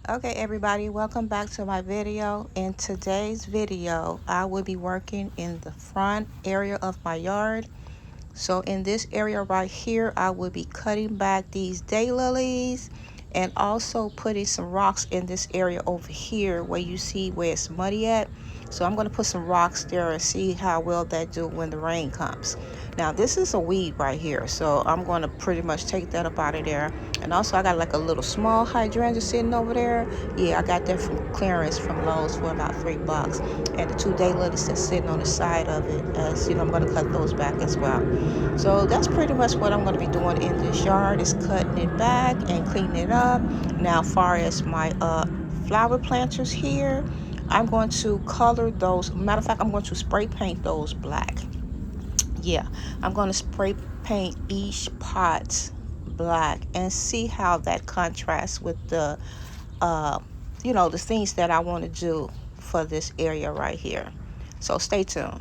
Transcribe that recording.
Okay, everybody, welcome back to my video. In today's video, I will be working in the front area of my yard. So in this area right here, I will be cutting back these daylilies and also putting some rocks in this area over here where you see where it's muddy at. So I'm going to put some rocks there and see how well that do when the rain comes. Now this is a weed right here, so I'm going to pretty much take that up out of there. And also I got like a little small hydrangea sitting over there. Yeah, I got that from clearance from Lowe's for about $3. And the two daylilies that's sitting on the side of it, as you know, I'm going to cut those back as well. So that's pretty much what I'm going to be doing in this yard, is cutting it back and cleaning it up. Now as far as my flower planters here, I'm going to color those. Matter of fact, I'm going to spray paint those black. Yeah, I'm going to spray paint each pot black and see how that contrasts with the the things that I want to do for this area right here. So stay tuned.